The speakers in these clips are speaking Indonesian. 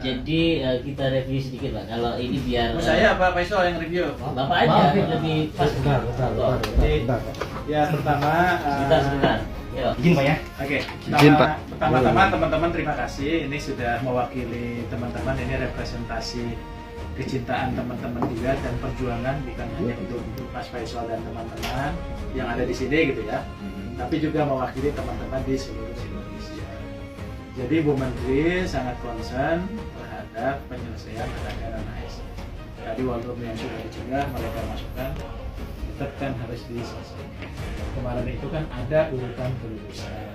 Jadi kita review sedikit Pak. Kalau ini biar saya apa Faisal yang review? Bapak aja lebih pas. Jadi ya pertama Sebentar. Izin Pak ya. Oke. Izin, Pak. Pertama-tama teman-teman terima kasih. Ini sudah mewakili teman-teman. Ini representasi kecintaan teman-teman juga dan perjuangan bukan hanya untuk Mas Faisal dan teman-teman yang ada di sini gitu ya. Tapi juga mewakili teman-teman di seluruh Indonesia. Jadi Bu Menteri sangat concern terhadap penyelesaian anggaran ASN. Jadi walaupun yang sudah dicegah mereka masukkan, tetap kan harus diselesaikan. Kemarin itu kan ada urutan kelulusan.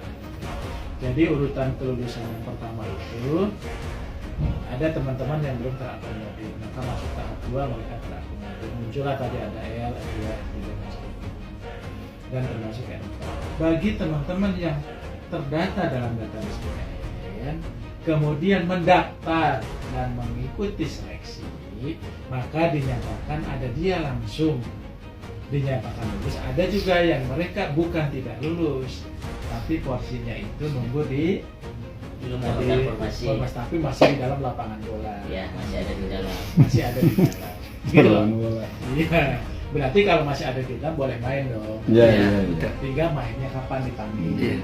Jadi urutan kelulusan yang pertama itu ada teman-teman yang belum terakomodir, maka masuk tahap 2 mereka terakomodir. Muncullah tadi ada L, L2, L3, dan termasuk N4. Bagi teman-teman yang terdata dalam database BKN, kemudian mendaftar dan mengikuti seleksi, maka dinyatakan ada dia langsung dinyatakan lulus. Ada juga yang mereka bukan tidak lulus, tapi porsinya itu nunggu di belum mendapatkan formasi, tapi masih di dalam lapangan bola. Ya, masih ada di dalam. Masih ada di dalam. Gitu loh. Iya. Berarti kalau masih ada di dalam boleh main dong. Iya. Tinggal mainnya kapan dipanggil. Iya.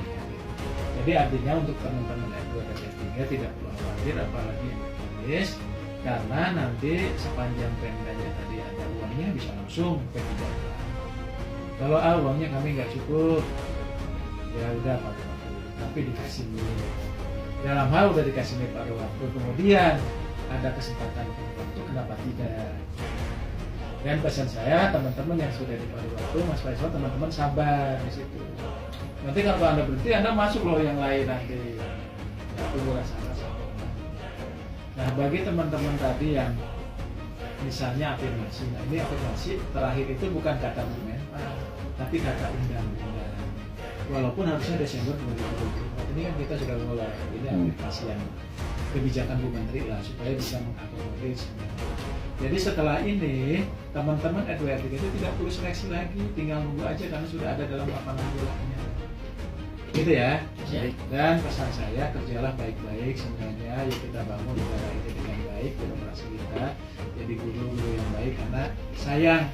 Jadi artinya untuk teman-teman yang 2 dan 3 tidak perlu khawatir apalagi yang tulis, karena nanti sepanjang pemdanya tadi ada uangnya bisa langsung P3. Kalau uangnya kami nggak cukup, ya udah pakai waktu, tapi dikasih dulu. Dalam hal udah dikasih paruh waktu, kemudian ada kesempatan waktu, kenapa tidak? Dan pesan saya teman-teman yang sudah di paruh waktu, Mas Faisal, teman-teman sabar di situ. Nanti kalau Anda berhenti, Anda masuk loh yang lain nanti. Ya, tunggulah sabar. Nah, bagi teman-teman tadi yang misalnya afirmasi, nah ini afirmasi terakhir itu bukan kata Bu Menpan, tapi kata undang-undang. Walaupun harusnya Desember 2024, ini kan kita sudah mulai, ini aplikasi yang kebijakan Bu Menteri lah supaya bisa mengakomodir semua. Jadi setelah ini teman-teman R2 R3 itu tidak perlu seleksi lagi, tinggal nunggu aja karena sudah ada dalam lapangan bolanya. Gitu ya. Dan pesan saya, kerjalah baik-baik semuanya, yuk kita bangun negara ini dengan baik, demokrasi kita jadi guru-guru yang baik, karena sayang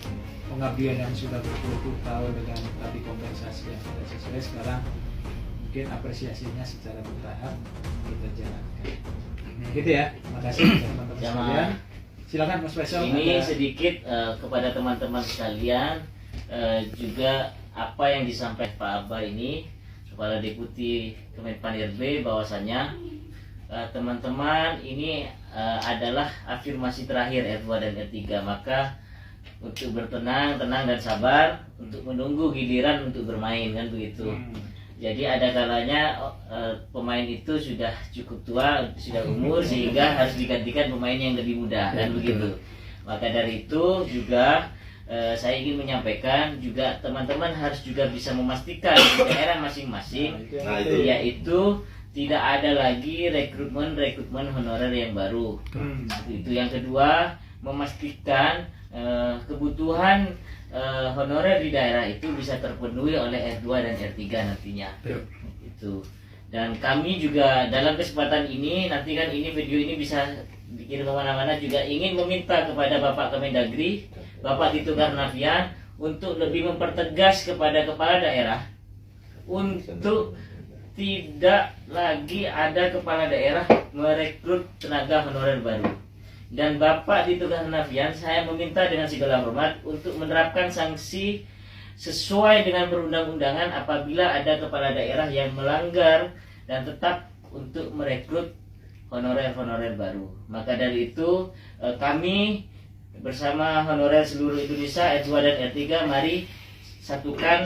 pengabdian yang sudah berpuluh-puluh tahun dengan tadi kompensasi yang tidak sesuai, sekarang mungkin apresiasinya secara bertahap kita jalankan. Gitu ya. Terima kasih teman-teman sekalian. Silakan Mas Faisal. Ini sedikit kepada teman-teman sekalian, juga apa yang disampaikan Pak Abah ini, Kepala Deputi Kemenpan RB, bahwasanya teman-teman ini adalah afirmasi terakhir R2 dan R3, maka untuk bertenang, tenang dan sabar untuk menunggu giliran untuk bermain, kan begitu. Jadi ada kalanya pemain itu sudah cukup tua, sudah umur, sehingga harus digantikan pemain yang lebih muda, kan begitu. Maka dari itu juga saya ingin menyampaikan juga teman-teman harus juga bisa memastikan di daerah masing-masing, yaitu tidak ada lagi rekrutmen honorer yang baru. Itu yang kedua, memastikan kebutuhan honorer di daerah itu bisa terpenuhi oleh R2 dan R3 nantinya. Itu. Dan kami juga dalam kesempatan ini, nanti kan ini video ini bisa dikirim kemana-mana, juga ingin meminta kepada Bapak Kemendagri, Bapak Tito Karnavian, untuk lebih mempertegas kepada kepala daerah untuk tidak lagi ada kepala daerah merekrut tenaga honorer baru. Dan Bapak Tito Karnavian, saya meminta dengan segala hormat untuk menerapkan sanksi sesuai dengan perundang-undangan apabila ada kepala daerah yang melanggar, dan tetap untuk merekrut honorer-honorer baru. Maka dari itu kami bersama honorer seluruh Indonesia R2 dan R3, mari satukan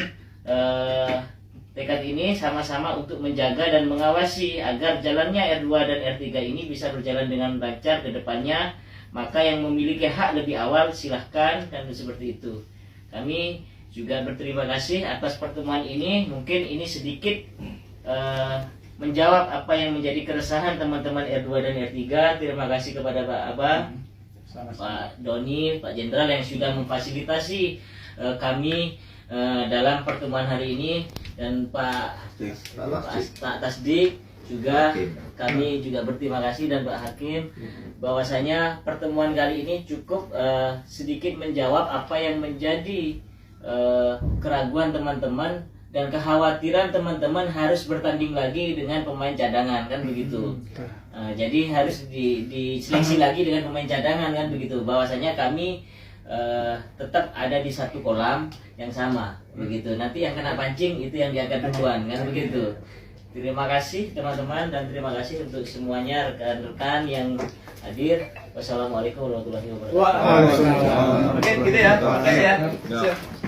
tekad ini sama-sama untuk menjaga dan mengawasi agar jalannya R2 dan R3 ini bisa berjalan dengan lancar ke depannya. Maka yang memiliki hak lebih awal silahkan, kan seperti itu. Kami juga berterima kasih atas pertemuan ini. Mungkin ini sedikit menjawab apa yang menjadi keresahan teman-teman R2 dan R3. Terima kasih kepada Pak Abah, Pak Doni, Pak Jenderal yang sudah memfasilitasi kami dalam pertemuan hari ini, dan Pak Tasdik juga kami juga berterima kasih dan Pak Hakim bahwasanya pertemuan kali ini cukup sedikit menjawab apa yang menjadi keraguan teman-teman dan kekhawatiran teman-teman harus bertanding lagi dengan pemain cadangan kan begitu. Jadi harus diseleksi lagi dengan pemain cadangan kan begitu. Bahwasanya kami tetap ada di satu kolam yang sama begitu. Nanti yang kena pancing itu yang diangkat duluan kan begitu. Terima kasih teman-teman dan terima kasih untuk semuanya rekan-rekan yang hadir. Wassalamualaikum warahmatullahi wabarakatuh. Waalaikumsalam. Oke, gitu ya. Terima kasih ya.